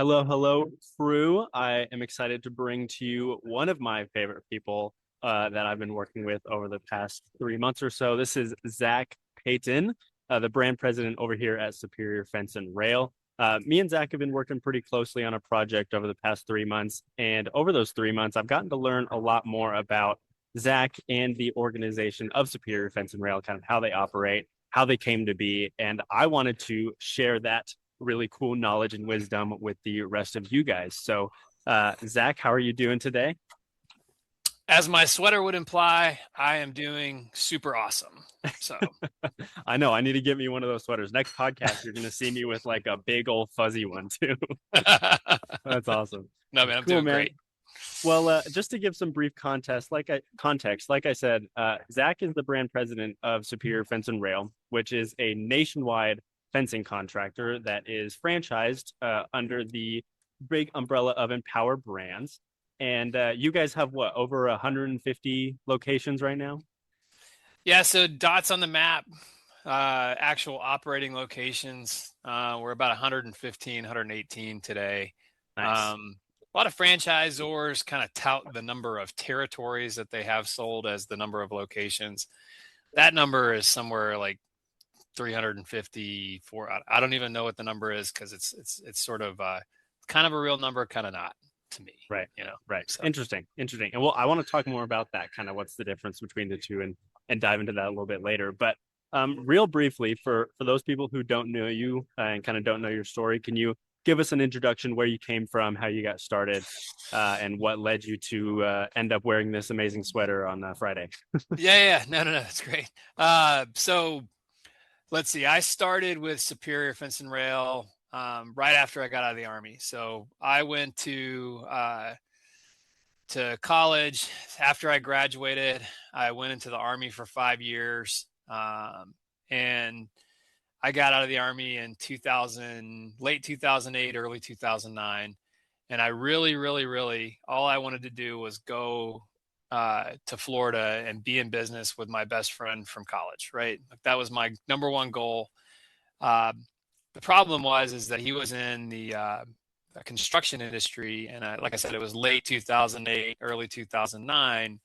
Hello, hello, crew. I am excited to bring to you one of my favorite people that I've been working with over the past 3 months or so. This is Zach Peyton, the brand president over here at Superior Fence and Rail. Me and Zach have been working pretty closely on a project over the past 3 months. And over those 3 months, I've gotten to learn a lot more about Zach and the organization of Superior Fence and Rail, kind of how they operate, how they came to be. And I wanted to share that really cool knowledge and wisdom with the rest of you guys. So, Zach, how are you doing today? As my sweater would imply, I am doing super awesome. So, I know I need to get me one of those sweaters. Next podcast, you're going to see me with like a big old fuzzy one too. no, That's awesome. man, I'm Cool, doing man. great. Well, just to give some brief context, like I said, Zach is the brand president of Superior Fence and Rail, which is a nationwide fencing contractor that is franchised under the big umbrella of Empower Brands. And you guys have what, over 150 locations right now? Yeah, so dots on the map, actual operating locations. We're about 115, 118 today. Nice. A lot of franchisors kind of tout the number of territories that they have sold as the number of locations. That number is somewhere like 354. I don't even know what the number is because it's sort of kind of a real number, kind of not to me, Right. you know. Right. So Interesting. Interesting. And well, I want to talk more about that, kind of what's the difference between the two and dive into that a little bit later. But real briefly, for those people who don't know you and kind of don't know your story, can you give us an introduction where you came from, how you got started, and what led you to end up wearing this amazing sweater on Friday? yeah, no, it's great. So let's see. I started with Superior Fence and Rail right after I got out of the Army. So I went to college. After I graduated, I went into the Army for 5 years. And I got out of the Army in 2000, late 2008, early 2009. And I really, all I wanted to do was go to Florida and be in business with my best friend from college, right? Like that was my number one goal. Uh, the problem is that he was in the construction industry, and like I said, it was late 2008, early 2009,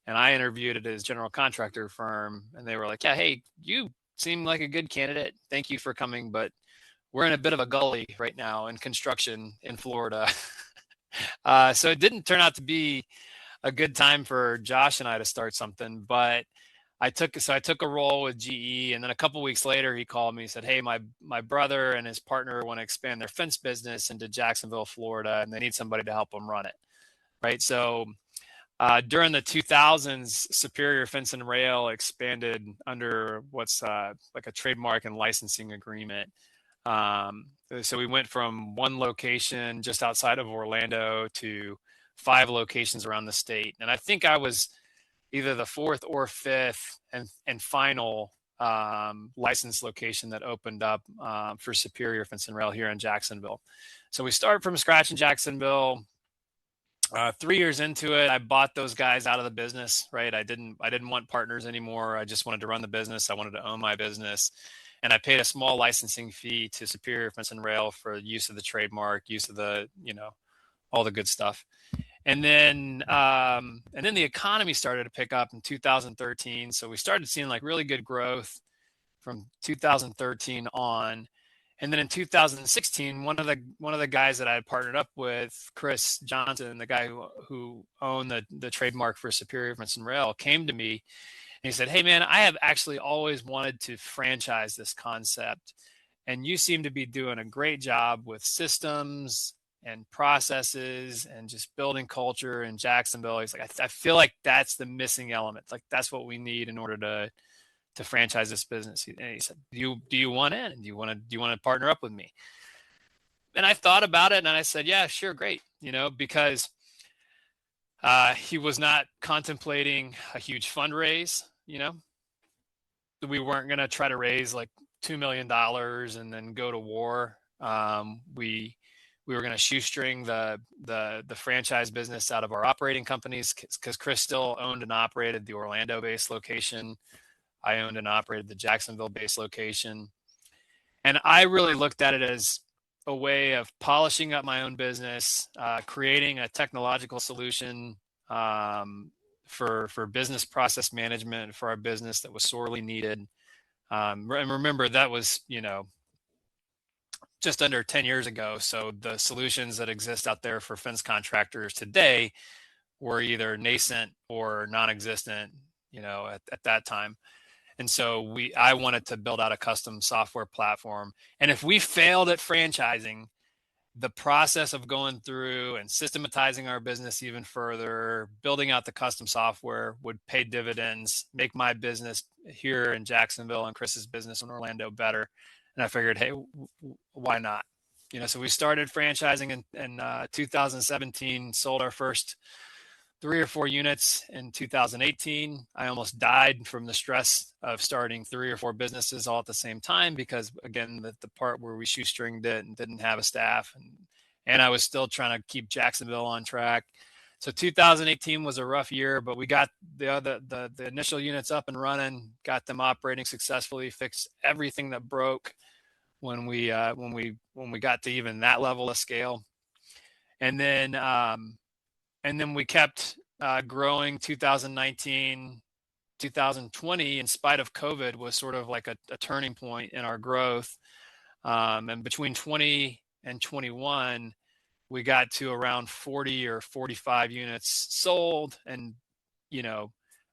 and I interviewed at his general contractor firm, and they were like, "Yeah, hey, you seem like a good candidate. Thank you for coming, but we're in a bit of a gully right now in construction in Florida." So it didn't turn out to be a good time for Josh and I to start something, but I took a role with GE, and then a couple weeks later he called me and said, "Hey, my brother and his partner want to expand their fence business into Jacksonville, Florida, and they need somebody to help them run it." Right. So during the 2000s, Superior Fence and Rail expanded under what's like a trademark and licensing agreement. So we went from one location just outside of Orlando to 5 locations around the state. And I think I was either the fourth or fifth and final license location that opened up for Superior Fence and Rail here in Jacksonville. So we started from scratch in Jacksonville. 3 years into it, I bought those guys out of the business. Right, I didn't want partners anymore. I just wanted to run the business. I wanted to own my business, and I paid a small licensing fee to Superior Fence and Rail for use of the trademark, use of the all the good stuff. And then the economy started to pick up in 2013. So we started seeing like really good growth from 2013 on. And then in 2016, one of the guys that I had partnered up with, Chris Johnson, the guy who owned the trademark for Superior Fence and Rail, came to me and he said, "Hey man, I have actually always wanted to franchise this concept, and you seem to be doing a great job with systems and processes and just building culture in Jacksonville." He's like, I feel like that's the missing element. Like that's what we need in order to franchise this business. And he said, do you want in? Do you want to partner up with me?" And I thought about it and I said, "Yeah, sure, great." Because he was not contemplating a huge fundraise. We weren't going to try to raise like $2 million and then go to war. We were going to shoestring the franchise business out of our operating companies because Chris still owned and operated the Orlando-based location. I owned and operated the Jacksonville-based location. And I really looked at it as a way of polishing up my own business, creating a technological solution for business process management for our business that was sorely needed. And remember, that was, just under 10 years ago. So the solutions that exist out there for fence contractors today were either nascent or non-existent, at that time. And so I wanted to build out a custom software platform. And if we failed at franchising, the process of going through and systematizing our business even further, building out the custom software would pay dividends, make my business here in Jacksonville and Chris's business in Orlando better. And I figured, hey, why not? So we started franchising in 2017, sold our first 3 or 4 units in 2018. I almost died from the stress of starting 3 or 4 businesses all at the same time because, again, the part where we shoestringed it and didn't have a staff, and I was still trying to keep Jacksonville on track. So 2018 was a rough year, but we got the initial units up and running, got them operating successfully, fixed everything that broke when we got to even that level of scale, and then we kept growing. 2019, 2020, in spite of COVID, was sort of like a turning point in our growth. And between 20 and 21, we got to around 40 or 45 units sold. And,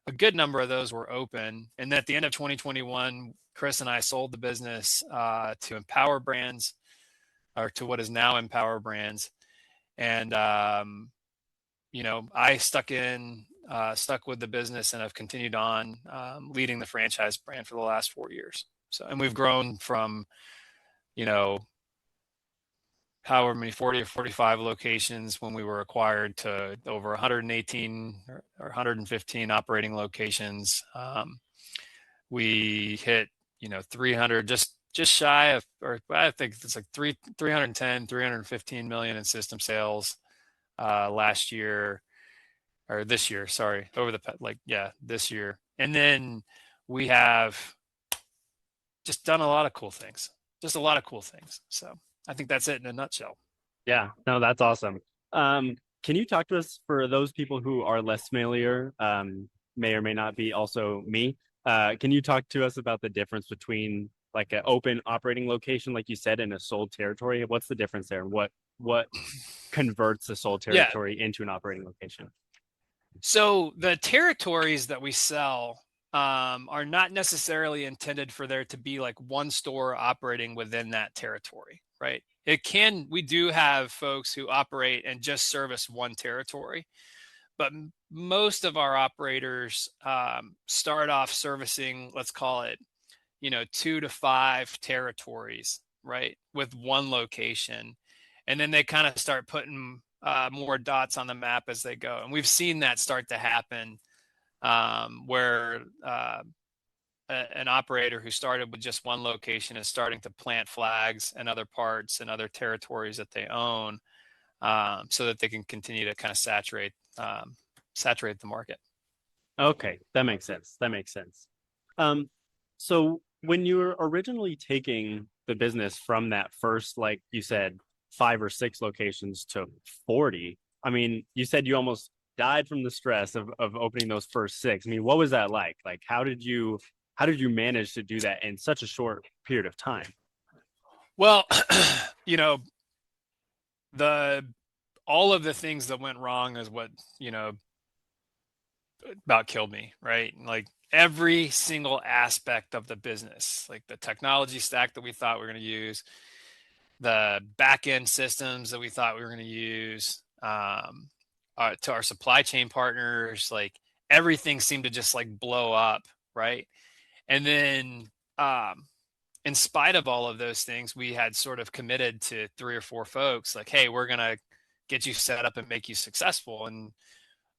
a good number of those were open. And then at the end of 2021, Chris and I sold the business to Empower Brands, or to what is now Empower Brands. And, I stuck with the business and have continued on leading the franchise brand for the last 4 years. So, and we've grown from, however many, 40 or 45 locations when we were acquired to over 118 or 115 operating locations. We hit, 300, just shy of, or I think it's like 310, 315 million in system sales last year, or this year, sorry, this year. And then we have just done a lot of cool things, So I think that's it in a nutshell. Yeah, no, that's awesome. Can you talk to us, for those people who are less familiar, may or may not be also me? Can you talk to us about the difference between like an open operating location, like you said, and a sold territory? What's the difference there? What converts the sold territory into an operating location? So the territories that we sell are not necessarily intended for there to be like one store operating within that territory, right? We do have folks who operate and just service one territory, but most of our operators start off servicing, let's call it, 2 to 5 territories, right, with one location. And then they kind of start putting more dots on the map as they go. And we've seen that start to happen where an operator who started with just one location is starting to plant flags in other parts and other territories that they own, so that they can continue to kind of saturate the market. Okay, that makes sense. So when you were originally taking the business from that first, like you said, 5 or 6 locations to 40, I mean, you said you almost died from the stress of opening those first 6. I mean, what was that like? Like, how did you manage to do that in such a short period of time? Well, all of the things that went wrong is what, about killed me, right? Like every single aspect of the business, like the technology stack that we thought we were going to use, the back end systems that we thought we were going to use, to our supply chain partners, like everything seemed to just like blow up, right? And then, in spite of all of those things, we had sort of committed to 3 or 4 folks, like, hey, we're going to get you set up and make you successful. And,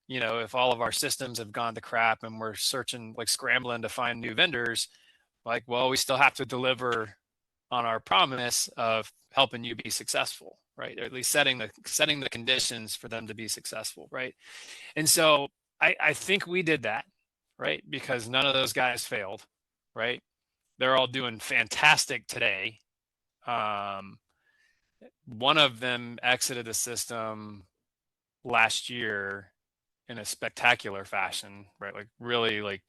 if all of our systems have gone to crap and we're searching, like scrambling to find new vendors, like, well, we still have to deliver on our promise of helping you be successful, right? Or at least setting the conditions for them to be successful, right? And so I think we did that, right? Because none of those guys failed, right? They're all doing fantastic today. One of them exited the system last year in a spectacular fashion, right? Like really like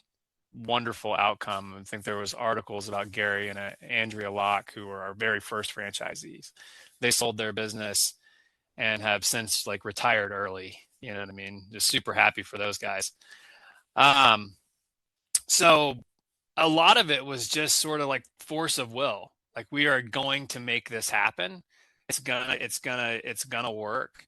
wonderful outcome. I think there was articles about Gary and Andrea Locke, who were our very first franchisees. They sold their business and have since like retired early. You know what I mean? Just super happy for those guys. Um, so a lot of it was just sort of like force of will. Like we are going to make this happen. It's gonna work.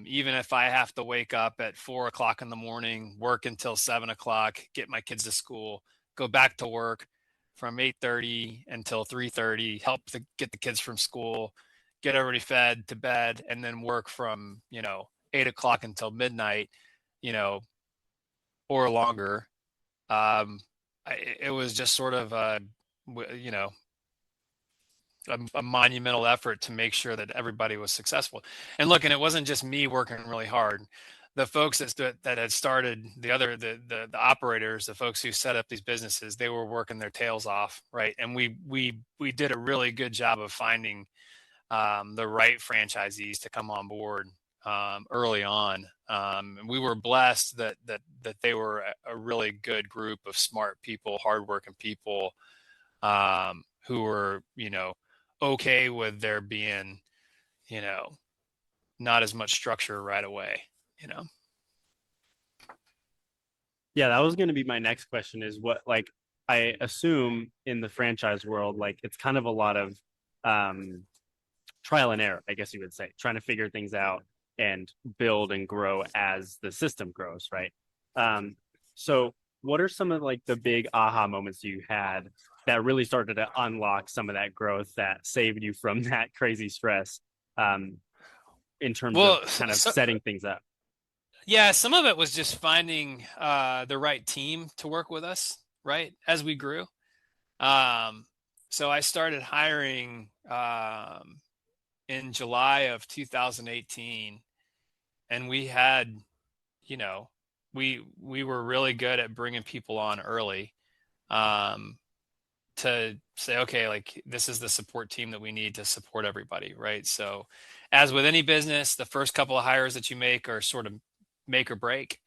Even if I have to wake up at 4 o'clock in the morning, work until 7 o'clock, get my kids to school, go back to work from 8:30 until 3:30, help to get the kids from school, get everybody fed to bed, and then work from 8 o'clock until midnight, you know, or longer. It was just sort of you know a monumental effort to make sure that everybody was successful. And look, and it wasn't just me working really hard. The folks that had started the operators, the folks who set up these businesses, they were working their tails off, right? And we did a really good job of finding the right franchisees to come on board early on. We were blessed that they were a really good group of smart people, hardworking people, who were okay with there being you know not as much structure right away. You know. Yeah, that was going to be my next question is what like I assume in the franchise world, like it's kind of a lot of um trial and error, I guess you would say, trying to figure things out and build and grow as the system grows, right? So what are some of like the big aha moments you had that really started to unlock some of that growth that saved you from that crazy stress um, in terms of Well, kind of setting things up? yeah, some of it was just finding the right team to work with us, right, as we grew. Um, so I started hiring in July of 2018, and we had, you know, we were really good at bringing people on early, um, to say, okay, like this is the support team that we need to support everybody, right? So, as with any business, the first couple of hires that you make are sort of make or break,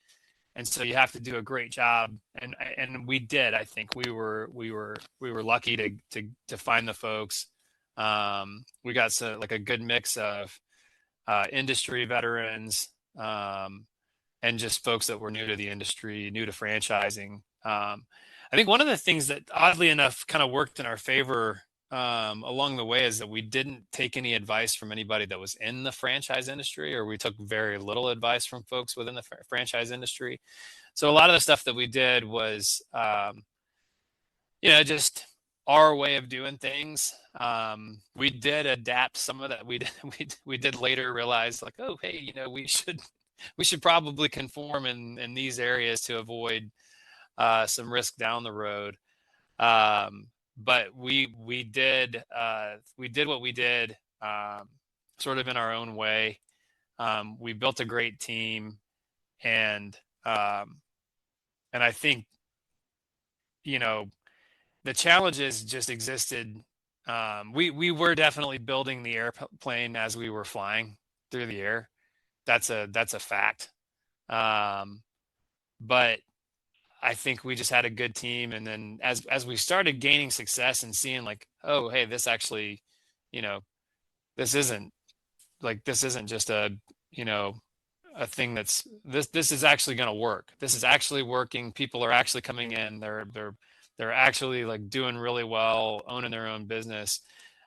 and so you have to do a great job. And we did. I think we were lucky to find the folks. We got like a good mix of industry veterans, and just folks that were new to the industry, new to franchising. I think one of the things that oddly enough kind of worked in our favor along the way is that we didn't take any advice from anybody that was in the franchise industry, or we took very little advice from folks within the franchise industry. So a lot of the stuff that we did was, just our way of doing things. We did adapt some of that. We did later realize like, oh, hey, we should probably conform in these areas to avoid some risk down the road. But we did what we did, sort of in our own way. We built a great team, and I think you know the challenges just existed. We were definitely building the airplane as we were flying through the air. That's a fact. Um, but I think we just had a good team, and then as we started gaining success and seeing like, oh, hey, this actually, you know, this isn't this isn't just you know a thing this is actually going to work. This is actually working. People are actually coming in. They're actually like doing really well, owning their own business.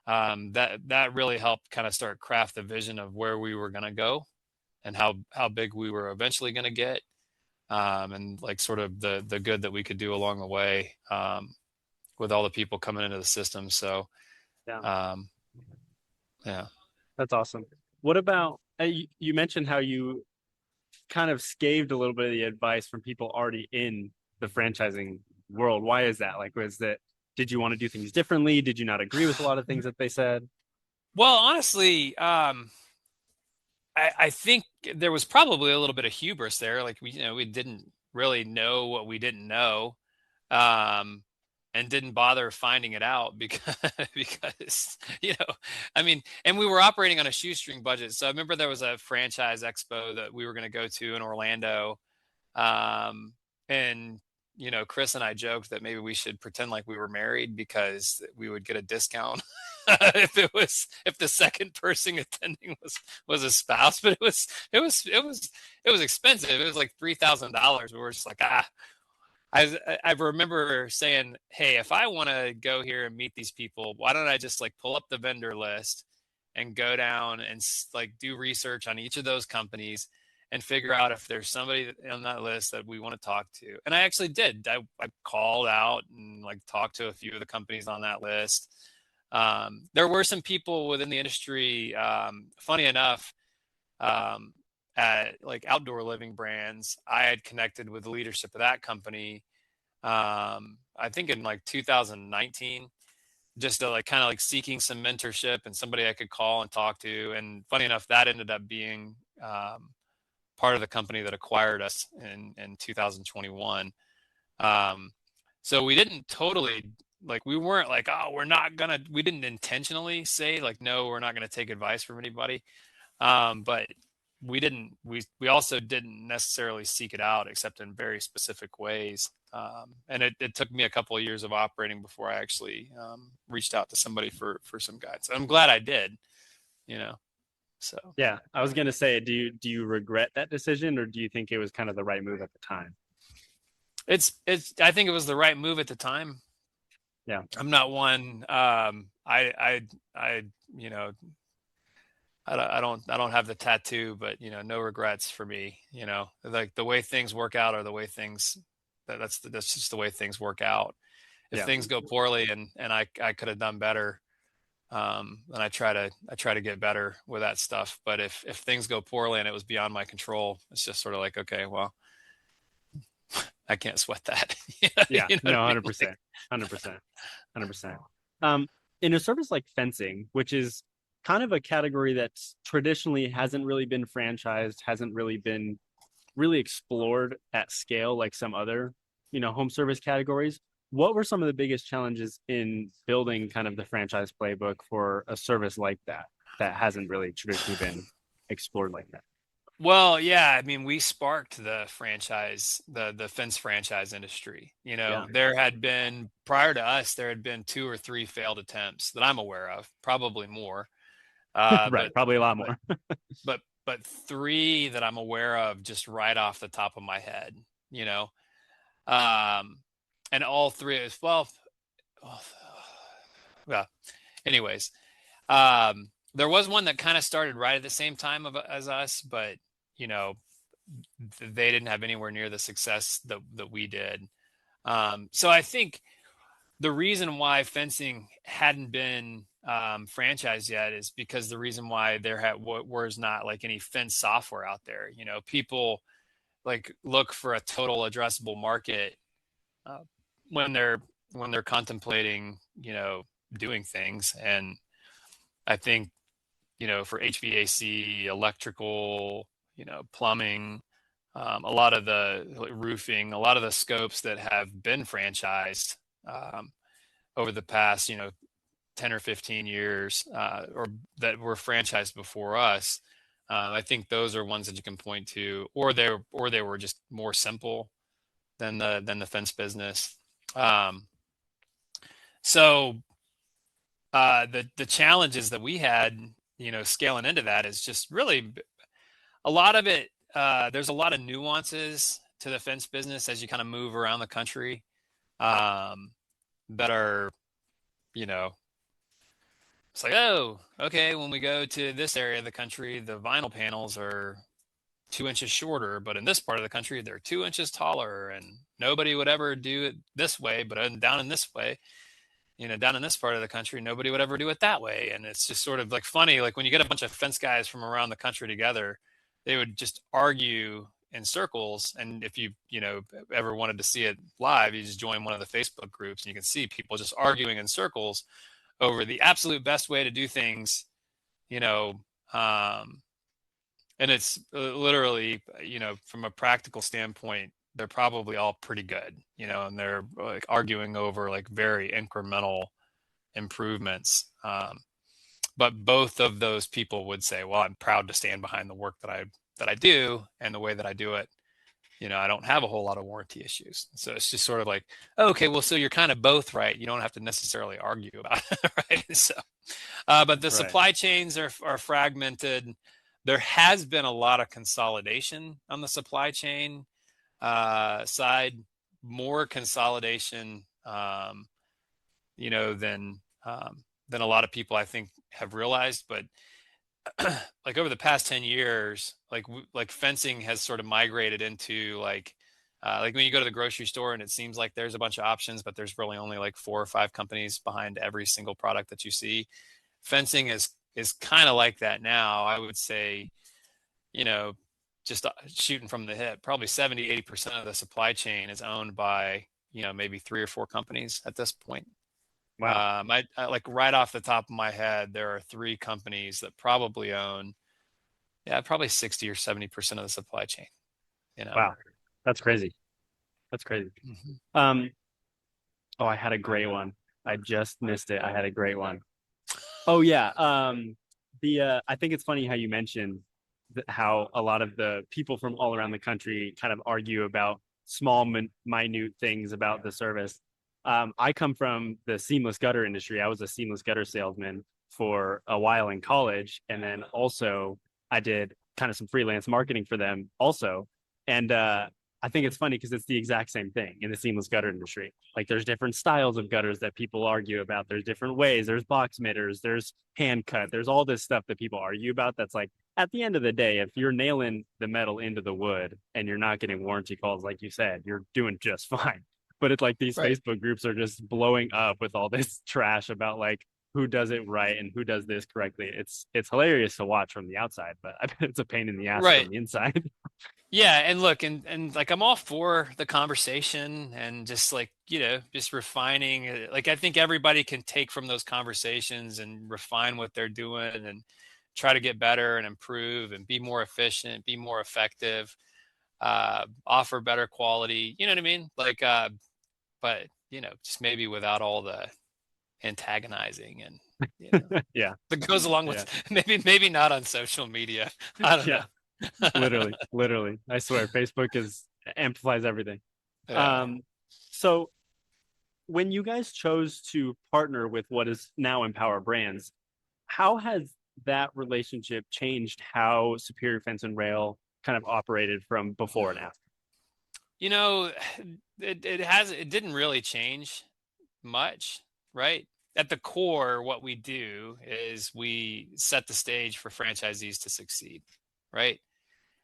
That really helped kind of start craft the vision of where we were going to go and how big we were eventually going to get, and like sort of the good that we could do along the way, with all the people coming into the system. So Yeah, um, yeah. that's awesome. What about you mentioned how you kind of scaved a little bit of the advice from people already in the franchising world. Why is that? Like, was that, did you want to do things differently? Did you not agree with a lot of things that they said? Well, honestly, I think there was probably a little bit of hubris there. Like we didn't really know what we didn't know. Um, and didn't bother finding it out because I mean, and we were operating on a shoestring budget. So I remember there was a franchise expo that we were going to go to in Orlando, and Chris and I joked that maybe we should pretend like we were married because we would get a discount if the second person attending was a spouse. But it was expensive. It was like $3,000. We were just like, I remember saying, hey, if I want to go here and meet these people, why don't I just like pull up the vendor list and go down and like do research on each of those companies and figure out if there's somebody on that list that we want to talk to. And I actually did. I called out and like talked to a few of the companies on that list. There were some people within the industry, funny enough, at like Outdoor Living Brands. I had connected with the leadership of that company, I think in like 2019, just to like kind of like seeking some mentorship and somebody I could call and talk to. And funny enough, that ended up being part of the company that acquired us in 2021. So we didn't totally like, we weren't like, oh, we didn't intentionally say like, no, we're not going to take advice from anybody. But we also didn't necessarily seek it out except in very specific ways. And it took me a couple of years of operating before I actually reached out to somebody for some guidance. I'm glad I did, so. Yeah, I was gonna say, do you regret that decision, or do you think it was kind of the right move at the time? I think it was the right move at the time. Yeah. I'm not one. I don't have the tattoo, but no regrets for me. Like the way things work out are the way things. That's just the way things work out. If things go poorly and I could have done better, then I try to get better with that stuff. But if things go poorly and it was beyond my control, it's just sort of like, okay, well, I can't sweat that. Yeah, no, 100%, Like, 100%, 100%. In a service like fencing, which is kind of a category that traditionally hasn't really been franchised, hasn't really been really explored at scale like some other, home service categories. What were some of the biggest challenges in building kind of the franchise playbook for a service like that hasn't really traditionally been explored like that? well, yeah, I mean, we sparked the fence franchise industry. Yeah. There had been, prior to us, there had been 2 or 3 failed attempts that I'm aware of, probably more. Right, But probably a lot more. but 3 that I'm aware of just right off the top of my head, you know. And all 3 is well, anyways, there was one that kind of started right at the same time as us, but they didn't have anywhere near the success that we did. So I think the reason why fencing hadn't been franchised yet is because the reason why there was not like any fence software out there. People like look for a total addressable market when they're contemplating doing things. And I think for HVAC, electrical, plumbing, a lot of the roofing, a lot of the scopes that have been franchised over the past 10 or 15 years, or that were franchised before us. I think those are ones that you can point to, or they were just more simple than the fence business. So the challenges that we had, scaling into that is just really a lot of it. There's a lot of nuances to the fence business as you kind of move around the country, that are, it's like, oh, okay, when we go to this area of the country, the vinyl panels are 2 inches shorter, but in this part of the country, they're 2 inches taller, and nobody would ever do it this way, but down in this way, down in this part of the country, nobody would ever do it that way. And it's just sort of like funny, like when you get a bunch of fence guys from around the country together, they would just argue in circles. And if you ever wanted to see it live, you just join one of the Facebook groups and you can see people just arguing in circles over the absolute best way to do things, and it's literally, from a practical standpoint, they're probably all pretty good, and they're like arguing over like very incremental improvements. But both of those people would say, well, I'm proud to stand behind the work that I do and the way that I do it. I don't have a whole lot of warranty issues. So it's just sort of like, okay, well, so you're kind of both right. You don't have to necessarily argue about it, right? So, but the Right. supply chains are fragmented. There has been a lot of consolidation on the supply chain side, more consolidation, than a lot of people I think have realized. But like over the past 10 years, like fencing has sort of migrated into like when you go to the grocery store and it seems like there's a bunch of options, but there's really only like 4 or 5 companies behind every single product that you see. Fencing is kind of like that now. I would say, you know, just shooting from the hip, probably 70-80% of the supply chain is owned by, maybe 3 or 4 companies at this point. Wow. I like right off the top of my head, there are 3 companies that probably own, yeah, probably 60 or 70% of the supply chain, you know? Wow. That's crazy. That's crazy. Mhm. Um, oh, I had a great one. I just missed it. I had a great one. Oh yeah. The I think it's funny how you mentioned how a lot of the people from all around the country kind of argue about small, minute things about the service. I come from the seamless gutter industry. I was a seamless gutter salesman for a while in college, and then also I did kind of some freelance marketing for them also. And I think it's funny because it's the exact same thing in the seamless gutter industry. Like there's different styles of gutters that people argue about. There's different ways. There's box mitters. There's hand cut. There's all this stuff that people argue about. That's like at the end of the day, if you're nailing the metal into the wood and you're not getting warranty calls, like you said, you're doing just fine. But it's like these Right. Facebook groups are just blowing up with all this trash about like who does it right and who does this correctly. It's hilarious to watch from the outside, but I bet it's a pain in the ass from Right. the inside. Yeah. And look, and like, I'm all for the conversation and just like, just refining. Like, I think everybody can take from those conversations and refine what they're doing and try to get better and improve and be more efficient, be more effective, offer better quality. You know what I mean? Like, but just maybe without all the antagonizing and Yeah, that goes along with yeah, maybe not on social media. I don't yeah. know. Literally, literally. I swear, Facebook is amplifies everything. Yeah. Um, so when you guys chose to partner with what is now Empower Brands, how has that relationship changed how Superior Fence and Rail kind of operated from before and after? You know, it didn't really change much, right? At the core, what we do is we set the stage for franchisees to succeed, right?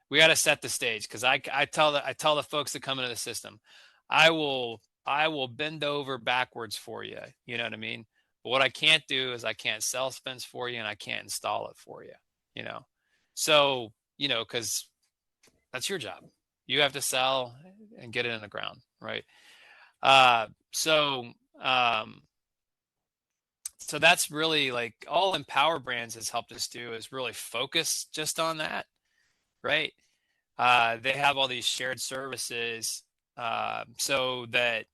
We got to set the stage because I tell the folks that come into the system, I will bend over backwards for you. You know what I mean? But what I can't do is I can't sell fence for you and I can't install it for you. You know, so because that's your job. You have to sell and get it in the ground, right? Uh, so um, so that's really like all Empower Brands has helped us do is really focus just on that, right? They have all these shared services so that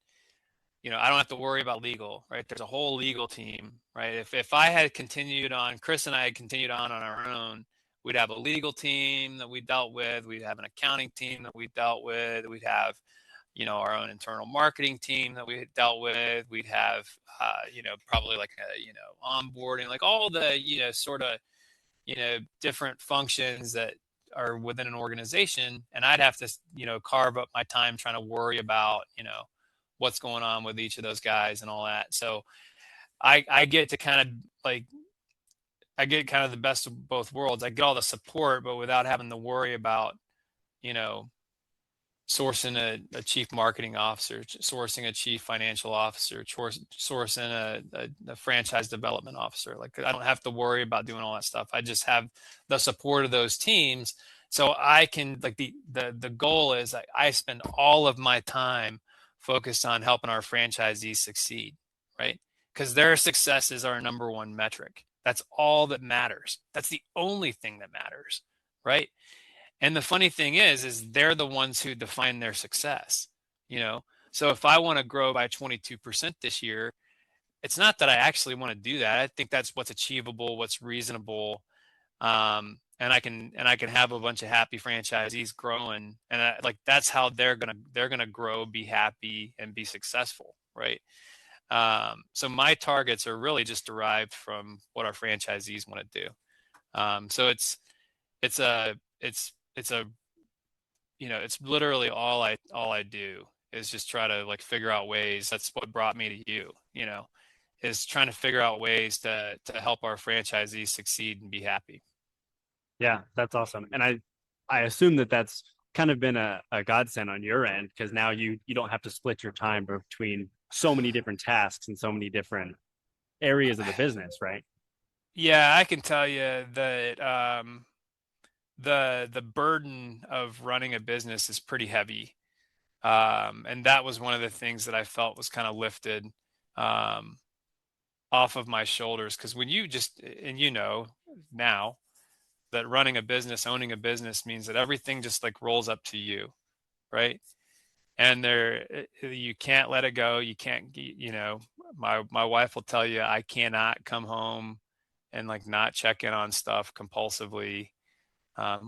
I don't have to worry about legal, right? There's a whole legal team, right? If I had continued on, Chris and I had continued on our own, we'd have a legal team that we dealt with. We'd have an accounting team that we dealt with. We'd have, our own internal marketing team that we dealt with. We'd have, probably like onboarding, like all the, sort of, different functions that are within an organization. And I'd have to, carve up my time trying to worry about, what's going on with each of those guys and all that. So I get to kind of like, I get kind of the best of both worlds. I get all the support, but without having to worry about, you know, sourcing a chief marketing officer, sourcing a chief financial officer, sourcing a franchise development officer. Like I don't have to worry about doing all that stuff. I just have the support of those teams. So I can like the goal is I spend all of my time focused on helping our franchisees succeed, right? Because their success is our number one metric. That's all that matters. That's the only thing that matters, right? And the funny thing is they're the ones who define their success, you know? So if I want to grow by 22% this year, it's not that I actually want to do that. I think that's what's achievable, what's reasonable. And I can have a bunch of happy franchisees growing, and like that's how they're gonna grow, be happy, and be successful, right? So my targets are really just derived from what our franchisees want to do. So it's a it's a it's literally all I do is just try to like figure out ways. That's what brought me to you, is trying to figure out ways to help our franchisees succeed and be happy. Yeah, that's awesome. And I assume that that's kind of been a godsend on your end because now you don't have to split your time between so many different tasks and so many different areas of the business, right? Yeah, I can tell you that the burden of running a business is pretty heavy. And that was one of the things that I felt was kind of lifted um, off of my shoulders. Because when you just, and now that running a business, owning a business means that everything just like rolls up to you, right? And you can't let it go. You can't, my wife will tell you, I cannot come home and like not check in on stuff compulsively.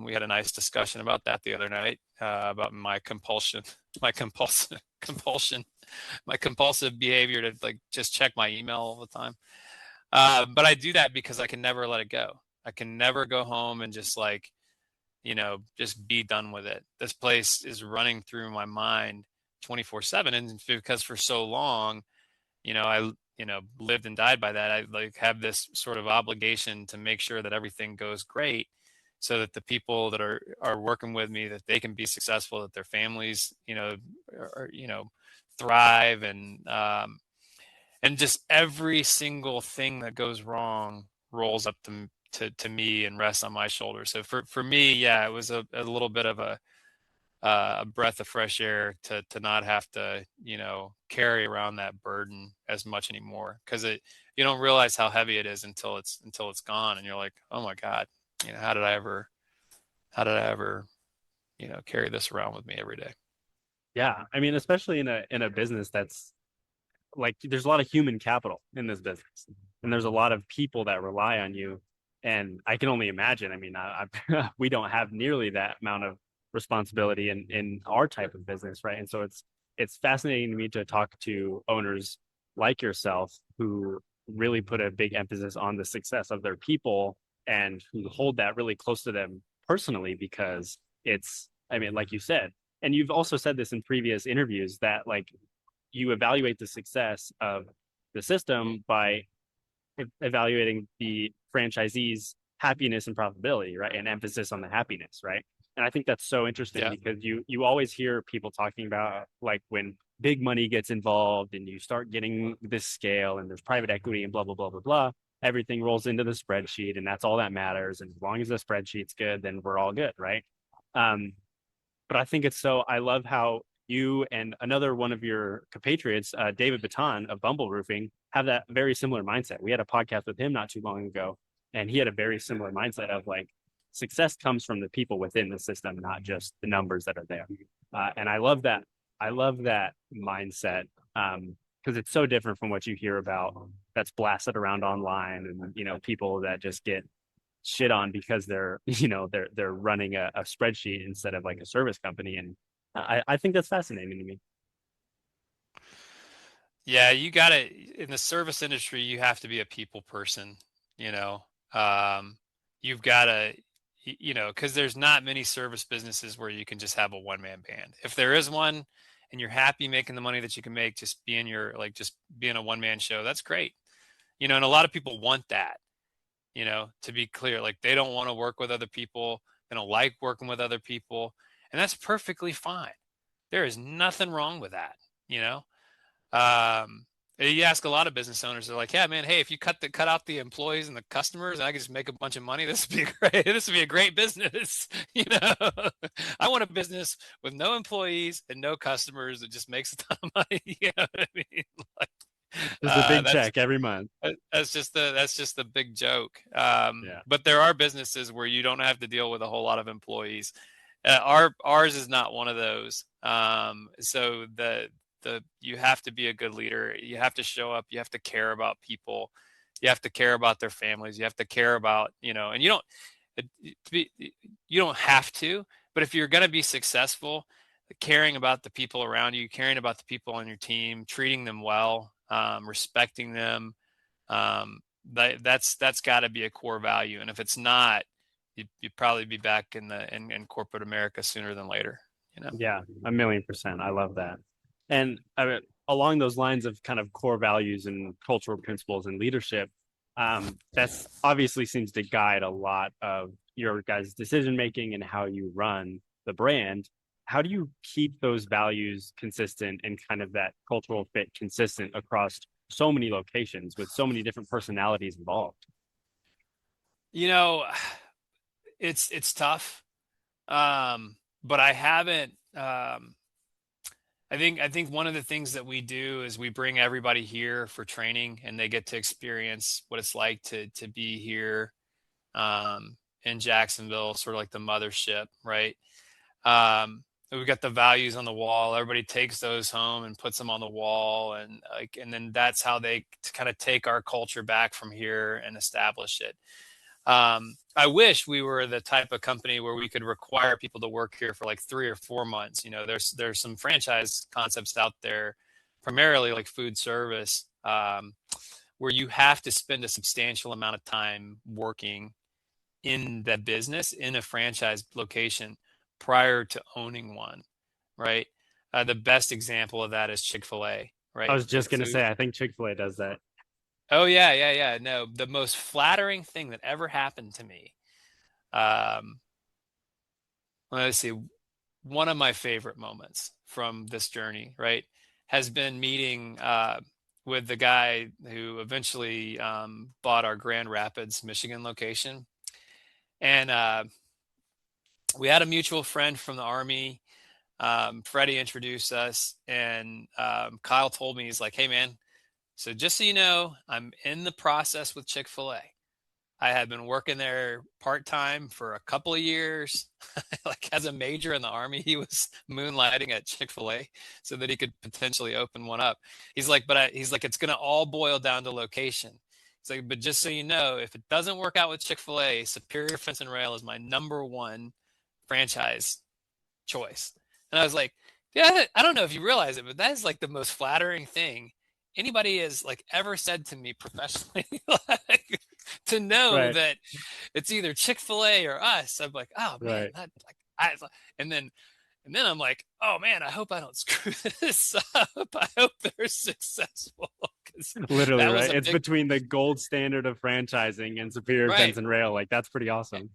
We had a nice discussion about that the other night, about my compulsion, my compulsion, my compulsive behavior to like just check my email all the time. But I do that because I can never let it go. I can never go home and just like, just be done with it. This place is running through my mind 24/7. And because for so long, I, lived and died by that, I like have this sort of obligation to make sure that everything goes great so that the people that are working with me, that they can be successful, that their families, thrive. And just every single thing that goes wrong rolls up to me and rests on my shoulders. So for me, yeah, it was a little bit of a breath of fresh air to not have to, carry around that burden as much anymore. Cause you don't realize how heavy it is until it's gone. And you're like, oh my God, how did I ever, carry this around with me every day? Yeah. I mean, especially in a business that's like there's a lot of human capital in this business and there's a lot of people that rely on you and I can only imagine. I mean, we don't have nearly that amount of responsibility in our type of business, right? And so it's fascinating to me to talk to owners like yourself who really put a big emphasis on the success of their people and who hold that really close to them personally because it's, I mean, like you said, and you've also said this in previous interviews that like you evaluate the success of the system by evaluating the franchisee's happiness and profitability, right? And emphasis on the happiness, right? And I think that's so interesting Yeah. because you always hear people talking about like when big money gets involved and you start getting this scale and there's private equity and blah blah blah blah blah, everything rolls into the spreadsheet and that's all that matters. And as long as the spreadsheet's good, then we're all good, right? Um, but I think it's so. I love how you and another one of your compatriots, David Baton of Bumble Roofing, have that very similar mindset. We had a podcast with him not too long ago, and he had a very similar mindset of like success comes from the people within the system, not just the numbers that are there. And I love that. I love that mindset because it's so different from what you hear about that's blasted around online, and people that just get shit on because they're they're running a spreadsheet instead of like a service company. And I think that's fascinating to me. Yeah, you got to, in the service industry, you have to be a people person, you know. Um, you've got to, because there's not many service businesses where you can just have a one-man band. If there is one and you're happy making the money that you can make, just being a one-man show, that's great. And a lot of people want that, to be clear. Like they don't want to work with other people. They don't like working with other people. And that's perfectly fine. There is nothing wrong with that, you know? You ask a lot of business owners, they're like, "Yeah, man, hey, if you cut out the employees and the customers, and I can just make a bunch of money. This would be great. This would be a great business." I want a business with no employees and no customers that just makes a ton of money. You know what I mean? Like, Just a big that's check every month. that's just the big joke. Yeah. But there are businesses where you don't have to deal with a whole lot of employees. Ours is not one of those. So the you have to be a good leader. You have to show up. You have to care about people. You have to care about their families. You have to care about, and you don't have to, but if you're going to be successful, caring about the people around you, caring about the people on your team, treating them well, respecting them, that's got to be a core value. And if it's not, you'd probably be back in corporate America sooner than later. Yeah, 1,000,000%. I love that. And I mean, along those lines of kind of core values and cultural principles and leadership, that's obviously seems to guide a lot of your guys' decision making and how you run the brand. How do you keep those values consistent and kind of that cultural fit consistent across so many locations with so many different personalities involved? You know, it's tough. But I haven't. I think one of the things that we do is we bring everybody here for training, and they get to experience what it's like to be here in Jacksonville, sort of like the mothership, right? We've got the values on the wall. Everybody takes those home and puts them on the wall, and then that's how they kind of take our culture back from here and establish it. I wish we were the type of company where we could require people to work here for like 3 or 4 months. There's some franchise concepts out there, primarily like food service, where you have to spend a substantial amount of time working in the business in a franchise location prior to owning one, right? The best example of that is Chick-fil-A, I right? was just Like going to so, say, I think Chick-fil-A does that. oh yeah, yeah, yeah. No, the most flattering thing that ever happened to me. Um, let's see, one of my favorite moments from this journey, right, has been meeting with the guy who eventually bought our Grand Rapids, Michigan location. And we had a mutual friend from the Army. Freddie introduced us, and Kyle told me, he's like, hey, man, so just so you know, I'm in the process with Chick-fil-A. I had been working there part-time for a couple of years. Like as a major in the Army, he was moonlighting at Chick-fil-A so that he could potentially open one up. He's like, he's like, it's going to all boil down to location. He's like, but just so you know, if it doesn't work out with Chick-fil-A, Superior Fence and Rail is my number one franchise choice. And I was like, yeah, I don't know if you realize it, but that is like the most flattering thing anybody has like ever said to me professionally. Like, to know Right, that it's either Chick-fil-A or us. I'm like, oh man, right. that like and then I'm like, oh man, I hope I don't screw this up. I hope they're successful because Literally, that was right? a It's big between the gold standard of franchising and Superior Fence right. and Rail. Like that's pretty awesome.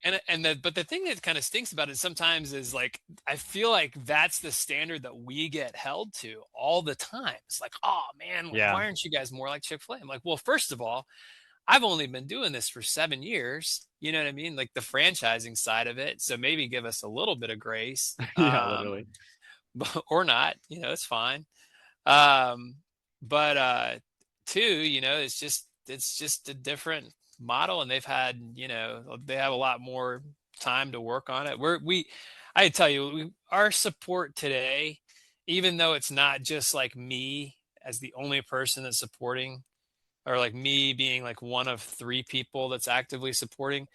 But the thing that kind of stinks about it sometimes is like I feel like that's the standard that we get held to all the time. It's like, oh man, like Yeah. why aren't you guys more like Chick-fil-A? I'm like, well, first of all, I've only been doing this for 7 years. You know what I mean? Like the franchising side of it. So maybe give us a little bit of grace, Yeah, literally. or not. It's fine. Um, but two, it's just a different model, and they have a lot more time to work on it. I tell you, our support today, even though it's not just like me as the only person that's supporting, or like me being like one of three people that's actively supporting,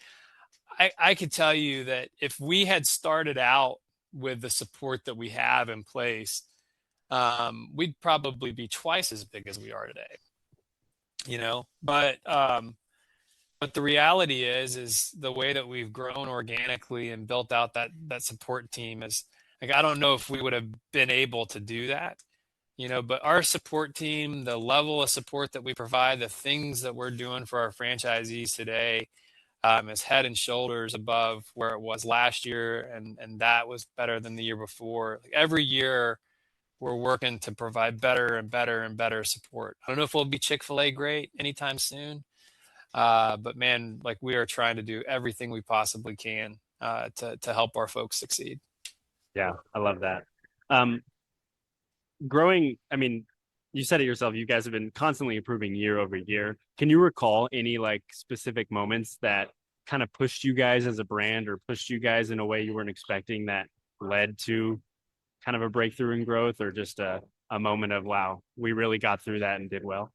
I could tell you that if we had started out with the support that we have in place, we'd probably be twice as big as we are today. But the reality is the way that we've grown organically and built out that support team is like, I don't know if we would have been able to do that. But our support team, the level of support that we provide, the things that we're doing for our franchisees today, is head and shoulders above where it was last year, and that was better than the year before. Like every year, we're working to provide better and better and better support. I don't know if we'll be Chick-fil-A great anytime soon, but man, like we are trying to do everything we possibly can to help our folks succeed. Yeah, I love that. Um, growing, I mean, you said it yourself, you guys have been constantly improving year over year. Can you recall any like specific moments that kind of pushed you guys as a brand or pushed you guys in a way you weren't expecting that led to kind of a breakthrough in growth, or just a moment of, wow, we really got through that and did well?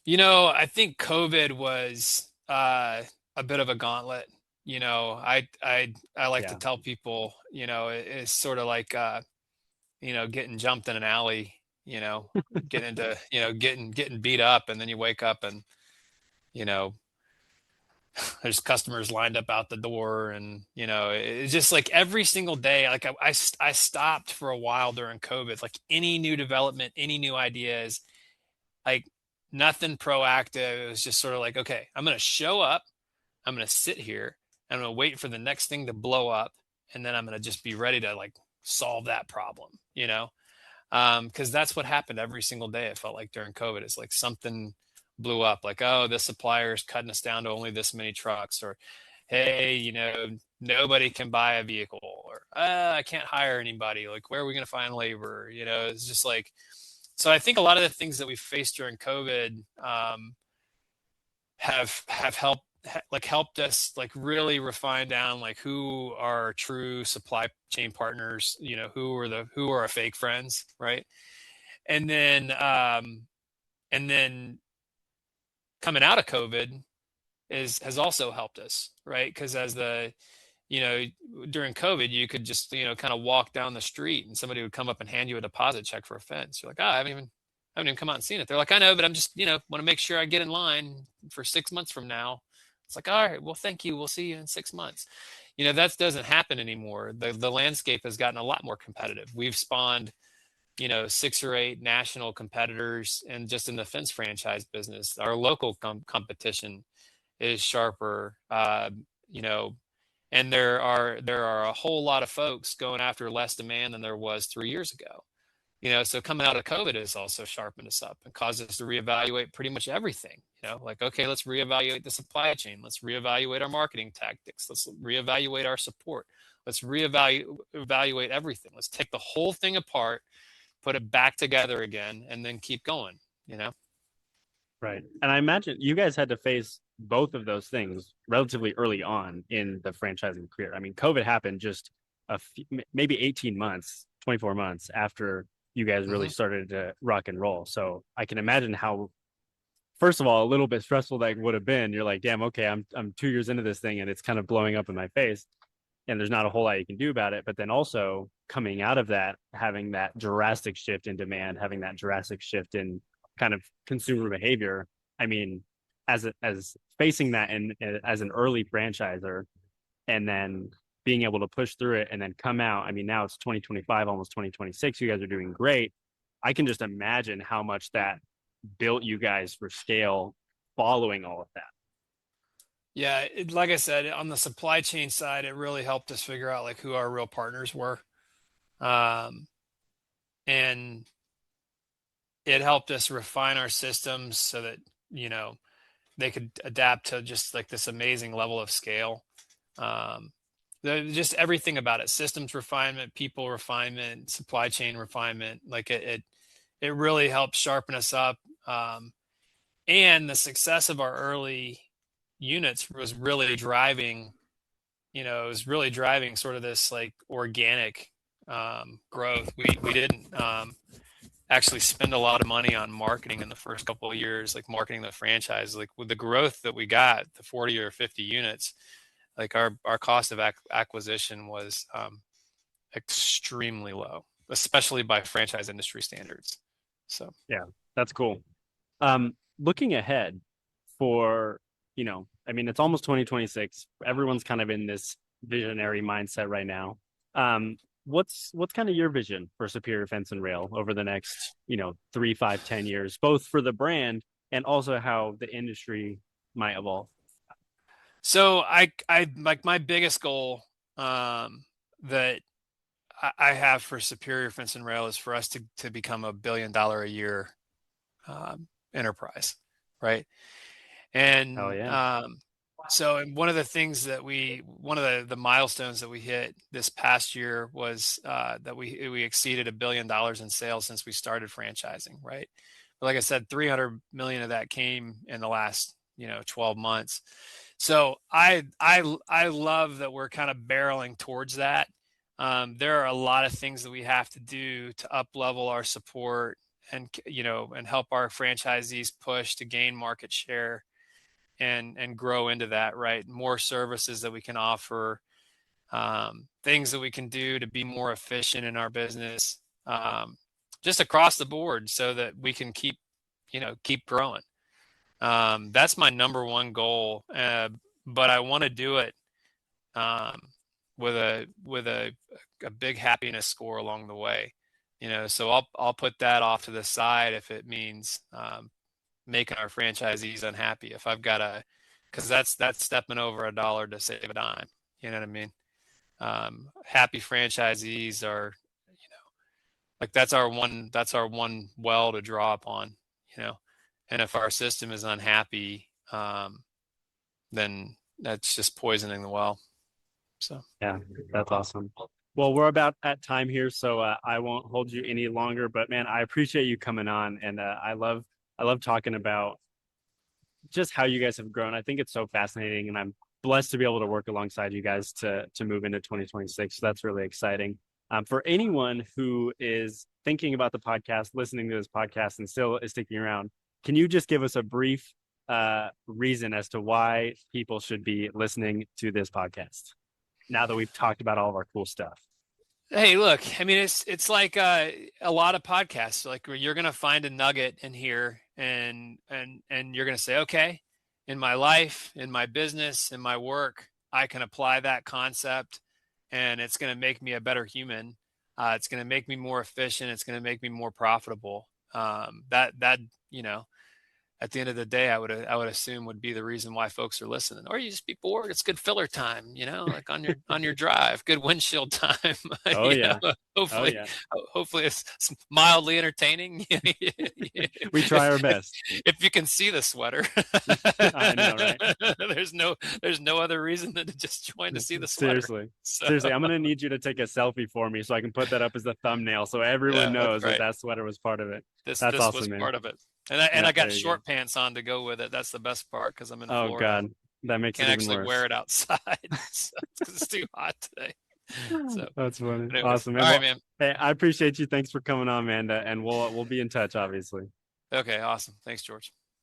I think COVID was a bit of a gauntlet. I like to Yeah. tell people, it's sort of like getting jumped in an alley, you know, getting into, getting beat up, and then you wake up and, you know, there's customers lined up out the door, and it's just like every single day. Like I stopped for a while during COVID. Like any new development, any new ideas, like nothing proactive. It was just sort of like, okay, I'm going to show up, I'm going to sit here, I'm going to wait for the next thing to blow up, and then I'm going to just be ready to like solve that problem, because that's what happened every single day. It felt like during COVID, it's like something blew up, like, oh, this supplier is cutting us down to only this many trucks, or hey, nobody can buy a vehicle, or I can't hire anybody. Like, where are we going to find labor? It's just like, so I think a lot of the things that we faced during COVID have helped us like really refine down like who are true supply chain partners, who are our fake friends, right? And then coming out of COVID has also helped us, right? Because you know, during COVID, you could just, kind of walk down the street and somebody would come up and hand you a deposit check for a fence. You're like, oh, I haven't even come out and seen it. They're like, I know, but I'm just, want to make sure I get in line for 6 months from now. It's like, all right, well, thank you. We'll see you in 6 months. That doesn't happen anymore. The landscape has gotten a lot more competitive. We've spawned, 6 or 8 national competitors, and just in the fence franchise business, our local competition is sharper. You know, and there are a whole lot of folks going after less demand than there was 3 years ago. So coming out of COVID has also sharpened us up and caused us to reevaluate pretty much everything. Like, okay, let's reevaluate the supply chain. Let's reevaluate our marketing tactics. Let's reevaluate our support. Let's evaluate everything. Let's take the whole thing apart, put it back together again, and then keep going. Right. And I imagine you guys had to face both of those things relatively early on in the franchising career. I mean, COVID happened just maybe 18 months, 24 months after you guys really hmm started to rock and roll. So I can imagine how, first of all, a little bit stressful that would have been. You're like, damn, okay, I'm 2 years into this thing and it's kind of blowing up in my face, and there's not a whole lot you can do about it. But then also coming out of that, having that drastic shift in demand, having that drastic shift in kind of consumer behavior. I mean, as facing that and as an early franchiser, and then being able to push through it and then come out. I mean, now it's 2025, almost 2026. You guys are doing great. I can just imagine how much that built you guys for scale following all of that. Yeah, like I said, on the supply chain side, it really helped us figure out like who our real partners were, um, and it helped us refine our systems so that they could adapt to just like this amazing level of scale. Um, just everything about it, systems refinement, people refinement, supply chain refinement, like it really helped sharpen us up. And the success of our early units was really driving, it was really driving sort of this like organic growth. We didn't actually spend a lot of money on marketing in the first couple of years, like marketing the franchise. Like with the growth that we got, the 40 or 50 units, like our cost of acquisition was extremely low, especially by franchise industry standards. So Yeah, that's cool. Looking ahead for, I mean, it's almost 2026. Everyone's kind of in this visionary mindset right now. What's kind of your vision for Superior Fence and Rail over the next, 3, 5, 10 years, both for the brand and also how the industry might evolve? So I like my biggest goal that I have for Superior Fence and Rail is for us to become $1 billion a year enterprise, right? Oh And yeah. so one of the things one of the milestones that we hit this past year was that we exceeded $1 billion in sales since we started franchising, right? But like I said, 300 million of that came in the last 12 months. So I love that we're kind of barreling towards that. There are a lot of things that we have to do to up level our support and and help our franchisees push to gain market share and grow into that, right? More services that we can offer, things that we can do to be more efficient in our business, just across the board, so that we can keep growing. That's my number one goal, but I want to do it um, with a big happiness score along the way. So I'll put that off to the side if it means making our franchisees unhappy. If I've got because that's stepping over a dollar to save a dime. You know what I mean? Happy franchisees are, like that's our one well to draw upon. And if our system is unhappy, then that's just poisoning the well. So Yeah, that's awesome. Well, we're about at time here, so I won't hold you any longer. But man, I appreciate you coming on, and I love talking about just how you guys have grown. I think it's so fascinating, and I'm blessed to be able to work alongside you guys to move into 2026. So that's really exciting. For anyone who is thinking about the podcast, listening to this podcast, and still is sticking around, can you just give us a brief reason as to why people should be listening to this podcast now that we've talked about all of our cool stuff? hey, look, I mean, it's like a lot of podcasts. Like, where you're gonna find a nugget in here, and you're gonna say, okay, in my life, in my business, in my work, I can apply that concept, and it's gonna make me a better human. It's gonna make me more efficient. It's gonna make me more profitable. That at the end of the day, I would assume would be the reason why folks are listening. Or you just be bored. It's good filler time, like on your drive, good windshield time. Oh yeah. Oh Hopefully, yeah. hopefully it's mildly entertaining. We try our best. If you can see the sweater, I know, right? there's no other reason than to just join to see the sweater. Seriously. So Seriously, I'm gonna need you to take a selfie for me so I can put that up as the thumbnail so everyone yeah, that's knows that right. that sweater was part of it. This That's this was awesome, man. part of it. And I Yeah, got there you go. short pants on to go with it. That's the best part, because I'm in Oh Florida. God, that makes it Can't even actually wear worse. it outside because it's too hot today. So, That's funny. anyways, Awesome, all man. right, Well, man. hey, I appreciate you. Thanks for coming on, man. And we'll be in touch, obviously. Okay, awesome. Thanks, George.